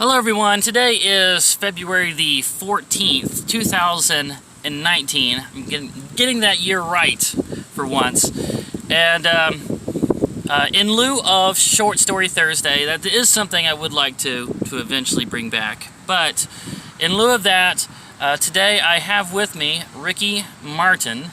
Hello everyone, today is February the 14th, 2019. I'm getting that year right for once. And in lieu of Short Story Thursday, that is something I would like to eventually bring back. But in lieu of that, today I have with me Ricky Martin.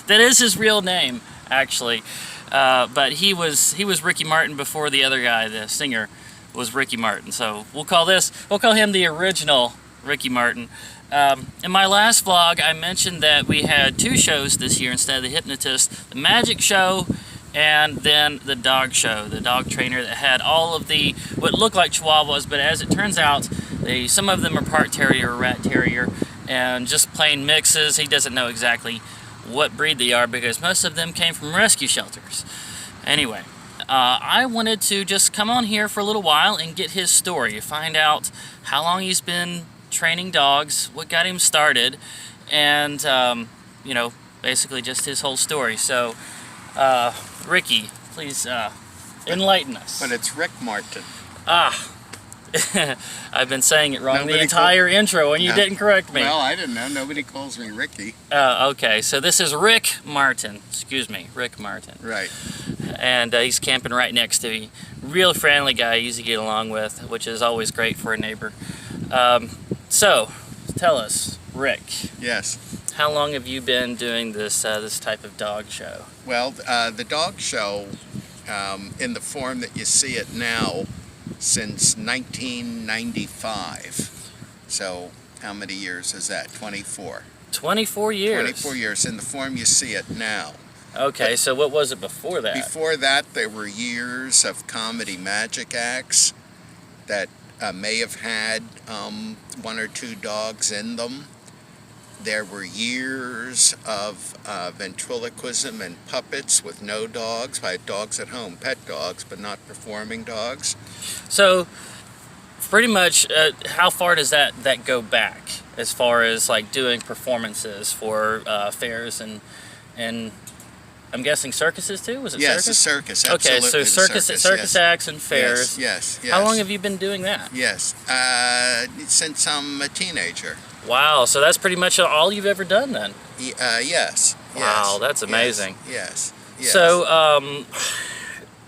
That is his real name, actually. But he was Ricky Martin before the other guy, the singer, was Ricky Martin. So we'll call him the original Ricky Martin. In my last vlog, I mentioned that we had two shows this year instead of the hypnotist: the magic show and then the dog show, the dog trainer that had all of the what looked like Chihuahuas, but as it turns out, some of them are part terrier or rat terrier and just plain mixes. He doesn't know exactly what breed they are because most of them came from rescue shelters. Anyway, I wanted to just come on here for a little while and get his story, find out how long he's been training dogs, what got him started, and you know, basically just his whole story. So Ricky, please enlighten us. But it's Rick Martin. I've been saying it wrong the entire intro and you didn't correct me. Well, I didn't know. Nobody calls me Ricky. Okay, so this is Rick Martin. Excuse me, Rick Martin. Right. And he's camping right next to me. Real friendly guy, easy to get along with, which is always great for a neighbor. So, tell us, Rick. Yes. How long have you been doing this this type of dog show? Well, the dog show, in the form that you see it now, since 1995. So, how many years is that? 24. 24 years. 24 years in the form you see it now. Okay, so what was it before that? Before that, there were years of comedy magic acts that may have had one or two dogs in them. There were years of ventriloquism and puppets with no dogs. I had dogs at home, pet dogs, but not performing dogs. So, pretty much, how far does that go back as far as like doing performances for fairs and I'm guessing circuses too? Was it yes, circus? Yes, a circus. Okay, absolutely. so circus acts and fairs. Yes. How long have you been doing that? Yes, since I'm a teenager. Wow, so that's pretty much all you've ever done then? Yes. Wow, that's amazing. Yes. So,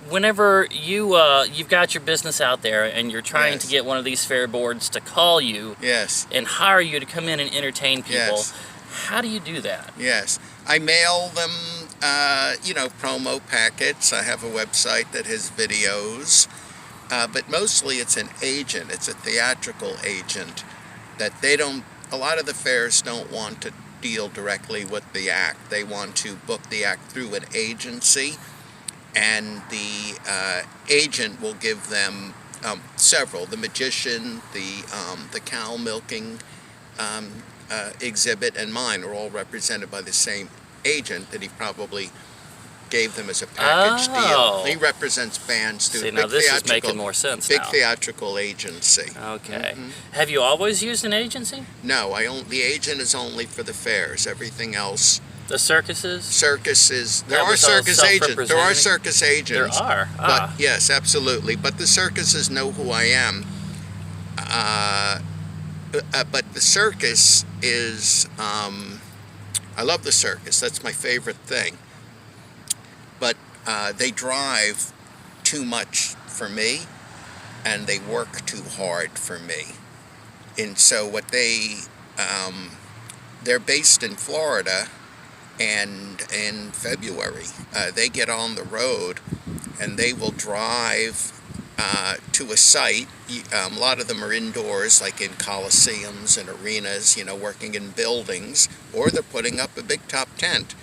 whenever you've got your business out there and you're trying to get one of these fair boards to call you and hire you to come in and entertain people, how do you do that? Yes, I mail them, promo packets. I have a website that has videos, but mostly it's an agent. It's a theatrical agent that a lot of the fairs don't want to deal directly with the act. They want to book the act through an agency, and the agent will give them several. The magician, the cow milking exhibit, and mine are all represented by the same agent that he probably gave them as a package deal. He represents bands through See, now this is making more sense big theatrical agency. Okay. Have you always used an agency? No, the agent is only for the fairs. Everything else. The circuses? Circuses. There are circus agents. There are circus agents. There are. But yes, absolutely. But the circuses know who I am. But the circus is. I love the circus. That's my favorite thing. But they drive too much for me, and they work too hard for me. And so what they're based in Florida, and in February they get on the road and they will drive to a site. A lot of them are indoors, like in coliseums and arenas, working in buildings, or they're putting up a big top tent.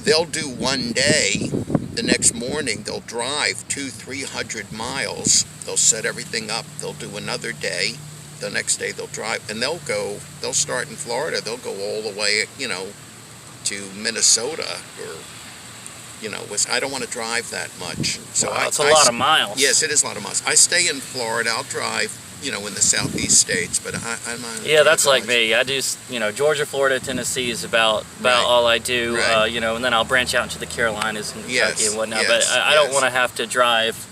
They'll do one day. The next morning they'll drive 200-300 miles. They'll set everything up. They'll do another day. The next day they'll drive, and they'll start in Florida. They'll go all the way, to Minnesota, or I don't want to drive that much. So wow, it's a lot of miles. Yes, it is a lot of miles. I stay in Florida. I'll drive, in the southeast states, but I'm not. Yeah, that's like me. I do, Georgia, Florida, Tennessee is about all I do. And then I'll branch out into the Carolinas and Kentucky and whatnot. But I don't want to have to drive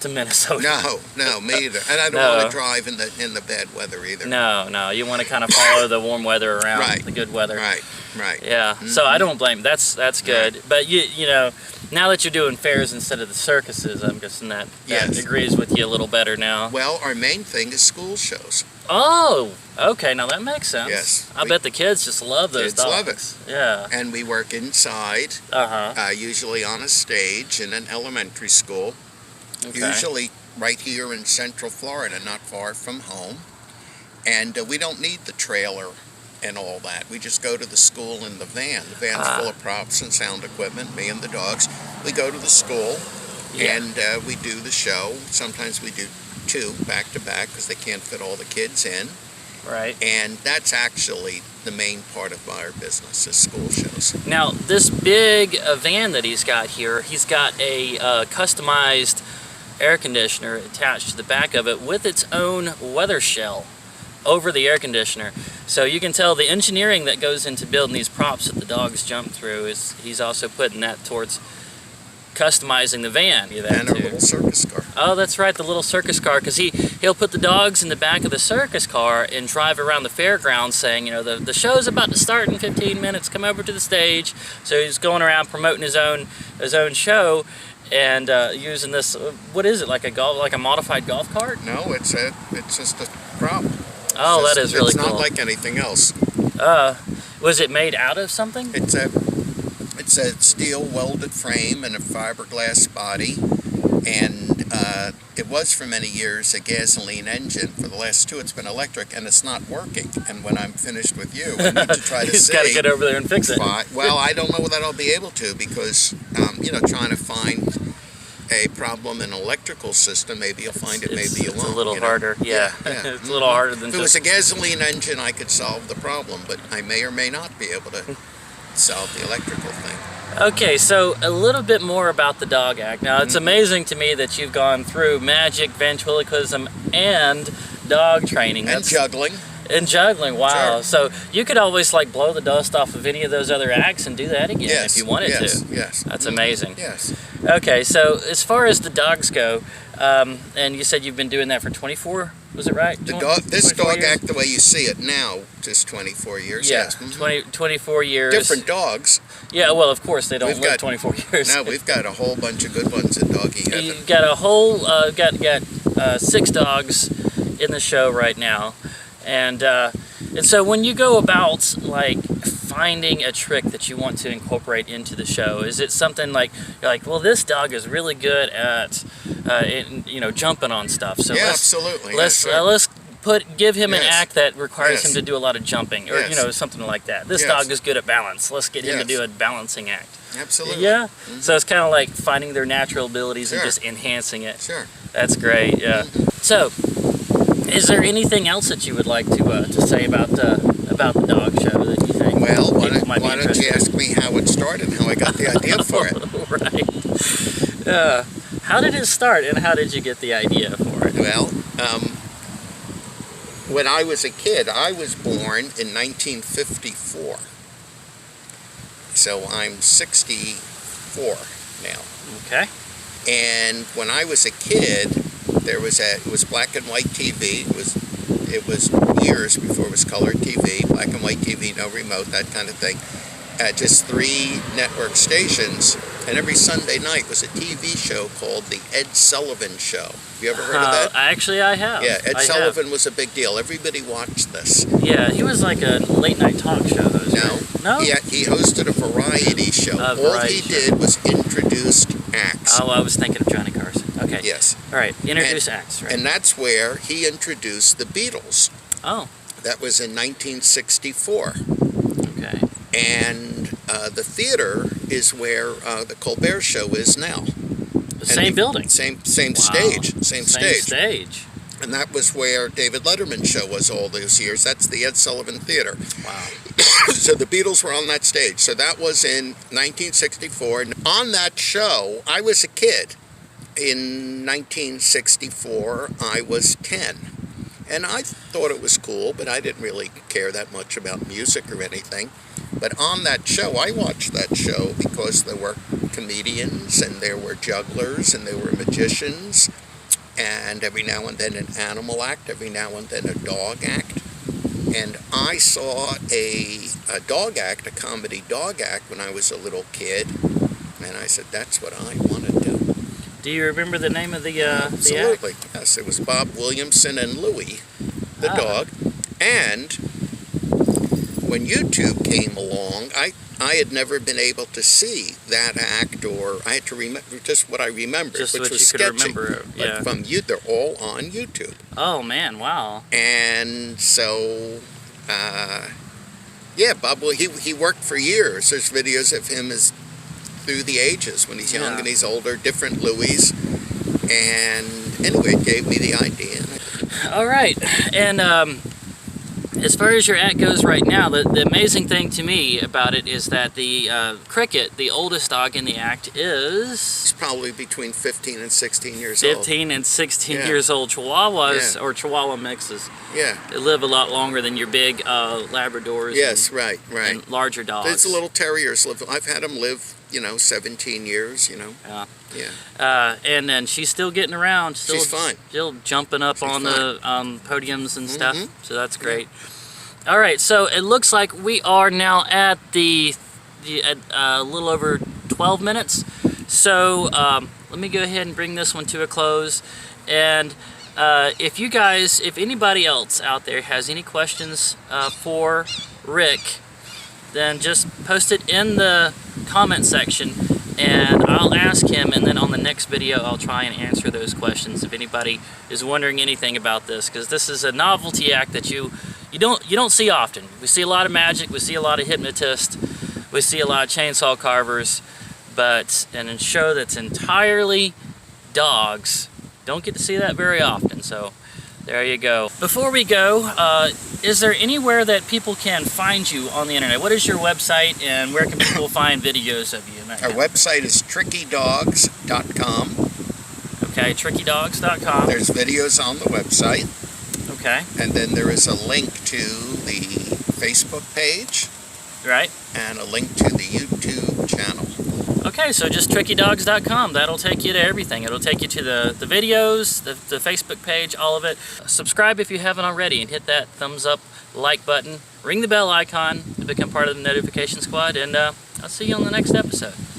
to Minnesota. No, me either. And I don't No. want to drive in the bad weather either. No, you want to kind of follow the warm weather around Right. the good weather. Right. Yeah, so I don't blame. That's good. But you know, now that you're doing fairs instead of the circuses, I'm guessing that Yes. agrees with you a little better now. Well, our main thing is school shows. Oh, okay, now that makes sense. Yes. I bet the kids just love those Kids love dogs. Yeah. And we work inside, usually on a stage in an elementary school. Okay. Usually right here in Central Florida, not far from home. And we don't need the trailer and all that. We just go to the school in the van. The van's full of props and sound equipment, me and the dogs. We go to the school and we do the show. Sometimes we do 2 back to back because they can't fit all the kids in. Right. And that's actually the main part of our business is school shows. Now, this big van that he's got here, he's got a customized air conditioner attached to the back of it with its own weather shell over the air conditioner. So you can tell the engineering that goes into building these props that the dogs jump through is he's also putting that towards customizing the van. And a little circus car. Oh, that's right, the little circus car, because he'll put the dogs in the back of the circus car and drive around the fairgrounds saying, you know, the show's about to start in 15 minutes, come over to the stage. So he's going around promoting his own show and using this, what is it, like a modified golf cart? No, it's just a prop. Oh, that is really cool. It's cool. not like anything else. Was it made out of something? It's a steel welded frame and a fiberglass body, and it was for many years a gasoline engine. For the last 2, it's been electric, and it's not working. And when I'm finished with you, I need to try to He's got to get over there and fix it. Well, I don't know that I'll be able to because trying to find a problem in an electrical system, maybe you'll find it, maybe you won't. It's a little harder, yeah. It's a little harder than if it was a gasoline engine, I could solve the problem, but I may or may not be able to solve the electrical thing. Okay, so a little bit more about the Dog Act. Now, it's amazing to me that you've gone through magic, ventriloquism, and dog training. And juggling. And juggling, wow. Sure. So you could always like blow the dust off of any of those other acts and do that again if you wanted to. Yes. That's amazing. Yes. Okay, so as far as the dogs go, and you said you've been doing that for 24, was it right? This dog years? act, the way you see it now, just 24 years. Yeah, Yes. 24 years. Different dogs. Yeah, well, of course, they don't live 24 years. No, we've got a whole bunch of good ones in doggy heaven. You've got a whole, got 6 dogs in the show right now. And so when you go about like finding a trick that you want to incorporate into the show, is it something like you're like, well, this dog is really good at jumping on stuff, so absolutely. let's give him an act that requires him to do a lot of jumping, or something like that. This dog is good at balance, let's get him to do a balancing act. Absolutely. Yeah. So it's kind of like finding their natural abilities and just enhancing it. Sure. That's great. Yeah. So is there anything else that you would like to say about the dog show that you think? Well, might be why don't you ask me how it started and how I got the idea for it? Right. How did it start and how did you get the idea for it? Well, when I was a kid, I was born in 1954. So I'm 64 now. Okay. And when I was a kid, it was black and white TV. It was years before it was color TV, black and white TV, no remote, that kind of thing. Just 3 network stations, and every Sunday night was a TV show called The Ed Sullivan Show. Have you ever heard of that? Actually, I have. Yeah, Ed Sullivan was a big deal. Everybody watched this. Yeah, he was like a late night talk show host. No. Yeah, he hosted a variety show. All he did was introduce acts. Oh, I was thinking of Johnny Carson. Okay. Yes. All right, introduce acts, right? And that's where he introduced the Beatles. Oh. That was in 1964. Okay. And the theater is where the Colbert Show is now. Same building. Same Wow. stage. Same stage. And that was where David Letterman's show was all those years. That's the Ed Sullivan Theater. Wow. So the Beatles were on that stage. So that was in 1964. And on that show, I was a kid. In 1964, I was 10. And I thought it was cool, but I didn't really care that much about music or anything. But on that show, I watched that show because there were comedians and there were jugglers and there were magicians and every now and then an animal act, every now and then a dog act. And I saw a dog act, a comedy dog act, when I was a little kid, and I said, that's what I want to do. Do you remember the name of the act? Absolutely. Yes, it was Bob Williamson and Louie, the dog. And when YouTube came along, I had never been able to see that act, or I had to remember just what I remembered, Just which what was you could sketchy. remember, yeah. But they're all on YouTube. Oh man, wow. And so, yeah, Bob, he worked for years. There's videos of him as through the ages, when he's young Yeah. and he's older, different Louis. And anyway, it gave me the idea. All right, and as far as your act goes right now, the amazing thing to me about it is that the Cricket, the oldest dog in the act, is He's probably between 15 and 16 years old. 15 and 16 Yeah. years old. Chihuahuas, Yeah. or Chihuahua mixes, Yeah. they live a lot longer than your big Labradors Yes, right. and larger dogs. These little terriers live. I've had them live, 17 years. Yeah. Yeah. And then she's still getting around. Still, She's fine. Still jumping up She's on the podiums and stuff. Mhm. So that's great. All right, so it looks like we are now at a little over 12 minutes. So let me go ahead and bring this one to a close. And if anybody else out there has any questions for Rick, then just post it in the comment section and I'll ask him, and then on the next video I'll try and answer those questions if anybody is wondering anything about this, because this is a novelty act that you don't see often. We see a lot of magic, we see a lot of hypnotists, we see a lot of chainsaw carvers, but in a show that's entirely dogs, don't get to see that very often. So there you go. Before we go, is there anywhere that people can find you on the internet? What is your website, and where can people find videos of you? Our website is trickydogs.com. Okay, trickydogs.com. There's videos on the website. Okay, And then there is a link to the Facebook page right. and a link to the YouTube channel. Okay, so just trickydogs.com. That'll take you to everything. It'll take you to the videos, the Facebook page, all of it. Subscribe if you haven't already, and hit that thumbs up, like button. Ring the bell icon to become part of the notification squad, and I'll see you on the next episode.